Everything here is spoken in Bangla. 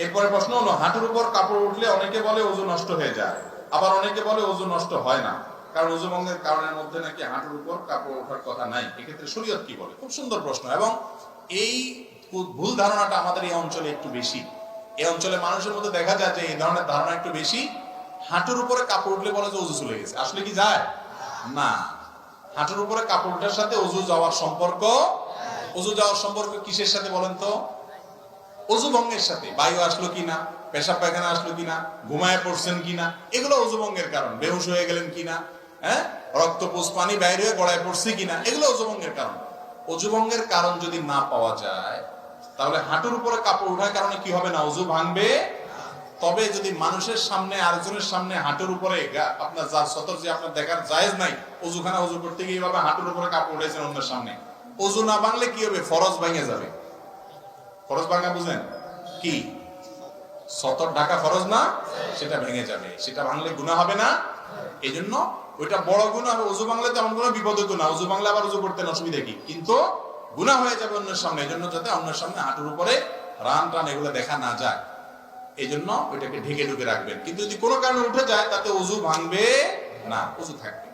এরপরে প্রশ্ন হলো, হাঁটুর উপর কাপড় উঠলে অনেকে বলে ওযু নষ্ট হয়ে যায়, আবার অনেকে বলে ওযু নষ্ট হয় না, কারণ ওযু ভঙ্গের কারণের মধ্যে নাকি হাঁটুর উপর কাপড় ওঠার কথা নাই। এক্ষেত্রে শরীয়ত কি বলে? খুব সুন্দর প্রশ্ন, এবং এই ভুল ধারণাটা আমাদের এই অঞ্চলে একটু বেশি। এই অঞ্চলে মানুষের মধ্যে দেখা যায় যে এই ধরনের ধারণা একটু বেশি। হাঁটুর উপরে কাপড় উঠলে বলে যে ওযু চলে গেছে। আসলে কি যায় না। হাঁটুর উপরে কাপড় ওঠার সাথে ওযু যাওয়ার সম্পর্ক, ওযু যাওয়ার সম্পর্ক কিসের সাথে বলেন তো? ওযু ভঙ্গের সাথে। বায়ু আসলো কিনা, পেশাব পায়খানা আসলো কিনা, ঘুমায় পড়ছেন কিনা, এগুলো ওযু ভঙ্গের কারণ। বেহুশ হয়ে গেলেন কিনা, হ্যাঁ, রক্ত পুষ পানি বাইরে হয়ে গড়ায় পড়ছে কিনা, এগুলো ওযু ভঙ্গের কারণ। ওযু ভঙ্গের কারণ যদি না পাওয়া যায়, তাহলে হাঁটুর উপরে কাপড় ওঠার কারণে কি হবে না, ওযু ভাঙবে। তবে যদি মানুষের সামনে, আরেকজনের সামনে হাঁটুর উপরে আপনার যা সতর যে আপনার দেখার জায়েজ নাই, ওযুখানা ওযু করতে গিয়ে এইভাবে হাঁটুর উপরে কাপড় উঠেছেন অন্যের সামনে, ওযু না ভাঙলে কি হবে? ফরজ ভেঙে যাবে। ফরজ ভাঙা বুঝেন কি? সতর ঢাকা ফরজ না, সেটা ভেঙে যাবে। সেটা ভাঙলে গুনাহ হবে না। এই জন্য ওইটা বড় গুনাহ হবে। ওযু ভাঙলে তেমন কোনো বিপদ হতো না। ওযু ভাঙলে আবার ওযু করতে অসুবিধা কি? কিন্তু গুনাহ হয়ে যাবে অন্যের সামনে। এই জন্য যাতে অন্যের সামনে হাঁটুর উপরে রান টান এগুলো দেখা না যায়, এই জন্য ওইটাকে ঢেকে ঢুকে রাখবেন। কিন্তু যদি কোনো কারণে উঠে যায়, তাতে ওযু ভাঙবে না, ওযু থাকবে।